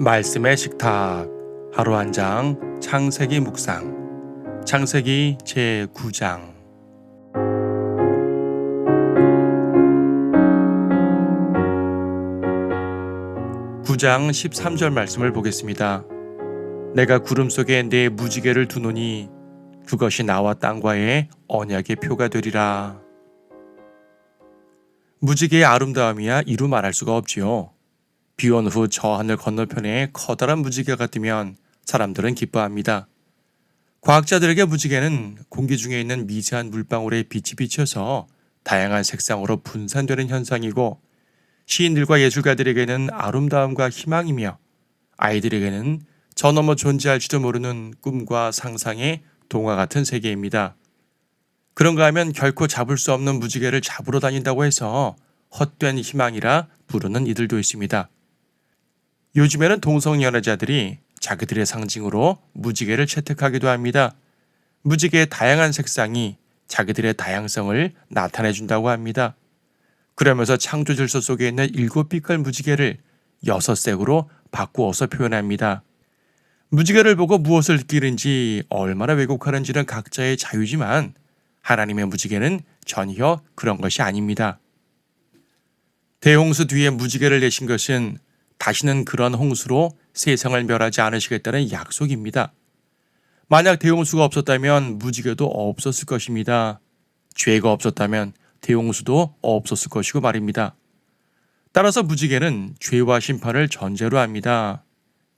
말씀의 식탁 하루 한 장 창세기 묵상 창세기 제9장 9장 13절 말씀을 보겠습니다. 내가 구름 속에 내 무지개를 두노니 그것이 나와 땅과의 언약의 표가 되리라. 무지개의 아름다움이야 이루 말할 수가 없지요. 비온 후 저 하늘 건너편에 커다란 무지개가 뜨면 사람들은 기뻐합니다. 과학자들에게 무지개는 공기 중에 있는 미세한 물방울에 빛이 비쳐서 다양한 색상으로 분산되는 현상이고, 시인들과 예술가들에게는 아름다움과 희망이며 아이들에게는 저 너머 존재할지도 모르는 꿈과 상상의 동화 같은 세계입니다. 그런가 하면 결코 잡을 수 없는 무지개를 잡으러 다닌다고 해서 헛된 희망이라 부르는 이들도 있습니다. 요즘에는 동성연애자들이 자기들의 상징으로 무지개를 채택하기도 합니다. 무지개의 다양한 색상이 자기들의 다양성을 나타내준다고 합니다. 그러면서 창조 질서 속에 있는 7빛깔 무지개를 6색으로 바꾸어서 표현합니다. 무지개를 보고 무엇을 느끼는지 얼마나 왜곡하는지는 각자의 자유지만 하나님의 무지개는 전혀 그런 것이 아닙니다. 대홍수 뒤에 무지개를 내신 것은 다시는 그런 홍수로 세상을 멸하지 않으시겠다는 약속입니다. 만약 대홍수가 없었다면 무지개도 없었을 것입니다. 죄가 없었다면 대홍수도 없었을 것이고 말입니다. 따라서 무지개는 죄와 심판을 전제로 합니다.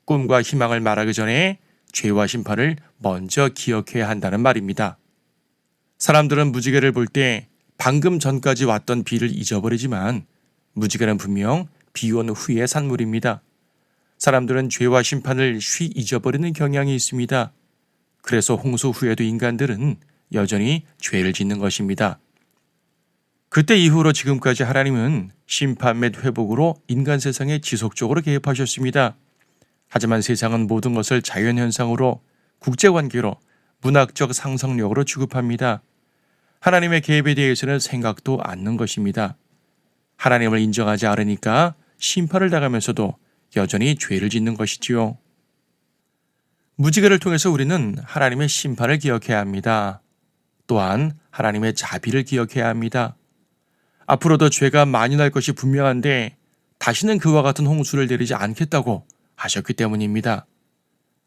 꿈과 희망을 말하기 전에 죄와 심판을 먼저 기억해야 한다는 말입니다. 사람들은 무지개를 볼 때 방금 전까지 왔던 비를 잊어버리지만 무지개는 분명 비온 후의 산물입니다. 사람들은 죄와 심판을 쉬 잊어버리는 경향이 있습니다. 그래서 홍수 후에도 인간들은 여전히 죄를 짓는 것입니다. 그때 이후로 지금까지 하나님은 심판 및 회복으로 인간 세상에 지속적으로 개입하셨습니다. 하지만 세상은 모든 것을 자연현상으로, 국제관계로, 문학적 상상력으로 취급합니다. 하나님의 개입에 대해서는 생각도 않는 것입니다. 하나님을 인정하지 않으니까 심판을 당하면서도 여전히 죄를 짓는 것이지요. 무지개를 통해서 우리는 하나님의 심판을 기억해야 합니다. 또한 하나님의 자비를 기억해야 합니다. 앞으로도 죄가 많이 날 것이 분명한데 다시는 그와 같은 홍수를 내리지 않겠다고 하셨기 때문입니다.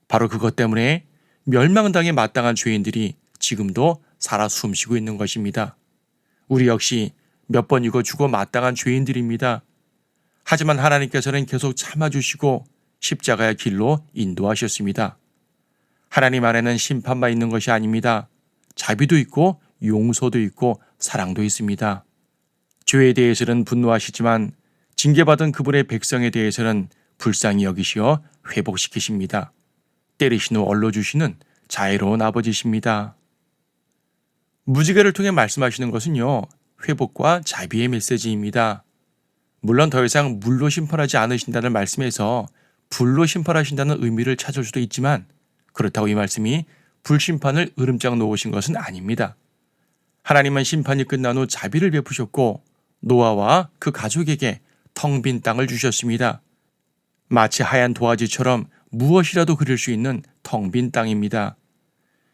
바로 그것 때문에 멸망당에 마땅한 죄인들이 지금도 살아 숨쉬고 있는 것입니다. 우리 역시 몇 번이고 죽어 마땅한 죄인들입니다. 하지만 하나님께서는 계속 참아주시고 십자가의 길로 인도하셨습니다. 하나님 안에는 심판만 있는 것이 아닙니다. 자비도 있고 용서도 있고 사랑도 있습니다. 죄에 대해서는 분노하시지만 징계받은 그분의 백성에 대해서는 불쌍히 여기시어 회복시키십니다. 때리신 후 얼러주시는 자애로운 아버지십니다. 무지개를 통해 말씀하시는 것은요, 회복과 자비의 메시지입니다. 물론 더 이상 물로 심판하지 않으신다는 말씀에서 불로 심판하신다는 의미를 찾을 수도 있지만, 그렇다고 이 말씀이 불심판을 으름장 놓으신 것은 아닙니다. 하나님은 심판이 끝난 후 자비를 베푸셨고 노아와 그 가족에게 텅 빈 땅을 주셨습니다. 마치 하얀 도화지처럼 무엇이라도 그릴 수 있는 텅 빈 땅입니다.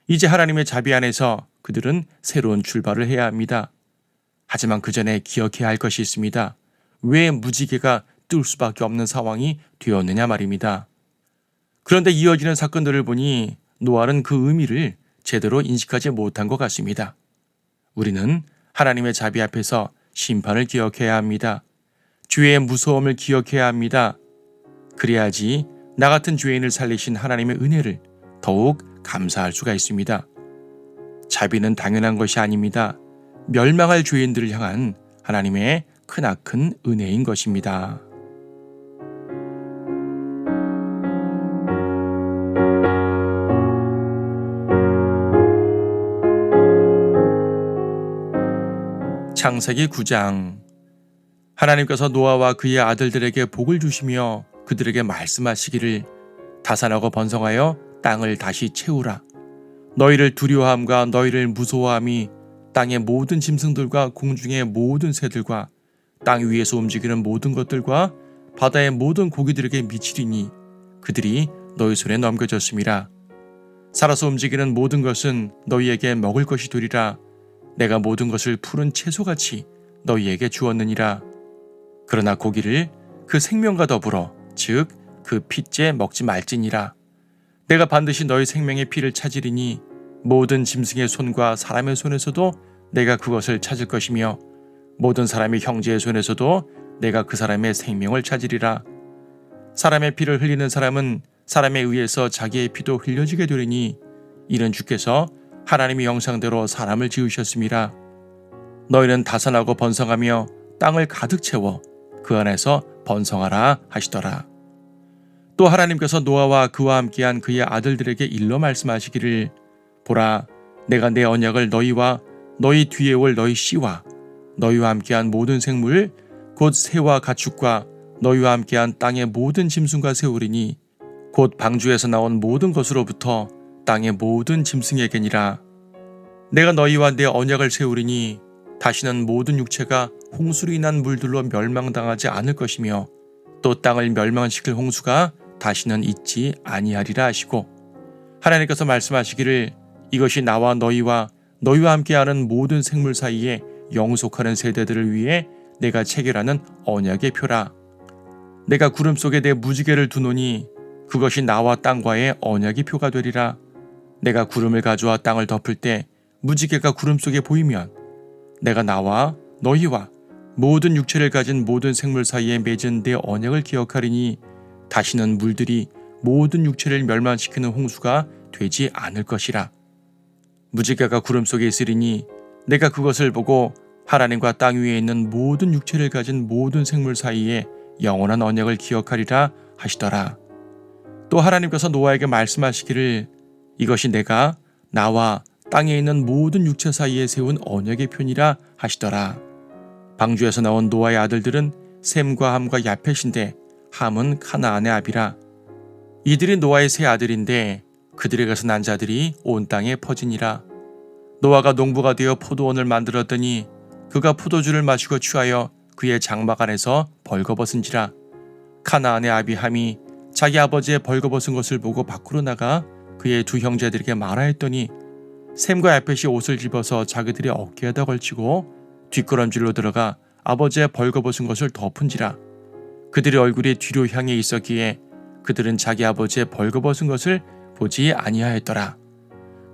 이제 하나님의 자비 안에서 그들은 새로운 출발을 해야 합니다. 하지만 그 전에 기억해야 할 것이 있습니다. 왜 무지개가 뜰 수밖에 없는 상황이 되었느냐 말입니다. 그런데 이어지는 사건들을 보니 노아는 그 의미를 제대로 인식하지 못한 것 같습니다. 우리는 하나님의 자비 앞에서 심판을 기억해야 합니다. 죄의 무서움을 기억해야 합니다. 그래야지 나 같은 죄인을 살리신 하나님의 은혜를 더욱 감사할 수가 있습니다. 자비는 당연한 것이 아닙니다. 멸망할 죄인들을 향한 하나님의 크나큰 은혜인 것입니다. 창세기 9장. 하나님께서 노아와 그의 아들들에게 복을 주시며 그들에게 말씀하시기를 다산하고 번성하여 땅을 다시 채우라. 너희를 두려워함과 너희를 무서워함이 땅의 모든 짐승들과 공중의 모든 새들과 땅 위에서 움직이는 모든 것들과 바다의 모든 고기들에게 미치리니 그들이 너희 손에 넘겨졌음이라. 살아서 움직이는 모든 것은 너희에게 먹을 것이 되리라. 내가 모든 것을 푸른 채소같이 너희에게 주었느니라. 그러나 고기를 그 생명과 더불어 즉 그 핏째 먹지 말지니라. 내가 반드시 너희 생명의 피를 찾으리니 모든 짐승의 손과 사람의 손에서도 내가 그것을 찾을 것이며 모든 사람의 형제의 손에서도 내가 그 사람의 생명을 찾으리라. 사람의 피를 흘리는 사람은 사람에 의해서 자기의 피도 흘려지게 되리니 이는 주께서 하나님의 형상대로 사람을 지으셨음이라. 너희는 다산하고 번성하며 땅을 가득 채워 그 안에서 번성하라 하시더라. 또 하나님께서 노아와 그와 함께한 그의 아들들에게 일러 말씀하시기를 보라, 내가 내 언약을 너희와 너희 뒤에 올 너희 씨와 너희와 함께한 모든 생물 곧 새와 가축과 너희와 함께한 땅의 모든 짐승과 세우리니 곧 방주에서 나온 모든 것으로부터 땅의 모든 짐승에게니라. 내가 너희와 내 언약을 세우리니 다시는 모든 육체가 홍수로 인한 물들로 멸망당하지 않을 것이며 또 땅을 멸망시킬 홍수가 다시는 있지 아니하리라 하시고 하나님께서 말씀하시기를 이것이 나와 너희와 함께하는 모든 생물 사이에 영속하는 세대들을 위해 내가 체결하는 언약의 표라. 내가 구름 속에 내 무지개를 두노니 그것이 나와 땅과의 언약의 표가 되리라. 내가 구름을 가져와 땅을 덮을 때 무지개가 구름 속에 보이면 내가 나와 너희와 모든 육체를 가진 모든 생물 사이에 맺은 내 언약을 기억하리니 다시는 물들이 모든 육체를 멸망시키는 홍수가 되지 않을 것이라. 무지개가 구름 속에 있으리니 내가 그것을 보고 하나님과 땅 위에 있는 모든 육체를 가진 모든 생물 사이에 영원한 언약을 기억하리라 하시더라. 또 하나님께서 노아에게 말씀하시기를 이것이 내가 나와 땅에 있는 모든 육체 사이에 세운 언약의 표니라 하시더라. 방주에서 나온 노아의 아들들은 셈과 함과 야펫인데 함은 카나안의 아비라. 이들이 노아의 세 아들인데 그들에게서 난 자들이 온 땅에 퍼지니라. 노아가 농부가 되어 포도원을 만들었더니 그가 포도주를 마시고 취하여 그의 장막 안에서 벌거벗은지라. 카나안의 아비 함이 자기 아버지의 벌거벗은 것을 보고 밖으로 나가 그의 두 형제들에게 말하였더니 셈과 야펫이 옷을 집어서 자기들의 어깨에다 걸치고 뒷걸음질로 들어가 아버지의 벌거벗은 것을 덮은지라. 그들의 얼굴이 뒤로 향해 있었기에 그들은 자기 아버지의 벌거벗은 것을 보지 아니하였더라.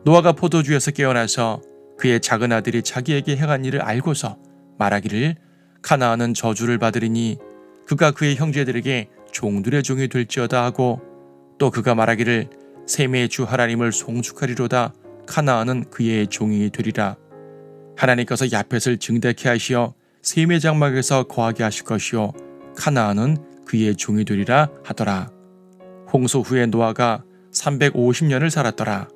노아가 포도주에서 깨어나서 그의 작은 아들이 자기에게 행한 일을 알고서 말하기를 카나안은 저주를 받으리니 그가 그의 형제들에게 종들의 종이 될지어다 하고 또 그가 말하기를 셈의 주 하나님을 송축하리로다 카나안은 그의 종이 되리라. 하나님께서 야펫을 증대케 하시어 셈의 장막에서 거하게 하실 것이요 카나안은 그의 종이 되리라 하더라. 홍수 후에 노아가 350년을 살았더라.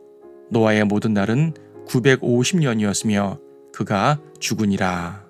노아의 모든 날은 950년이었으며 그가 죽으니라.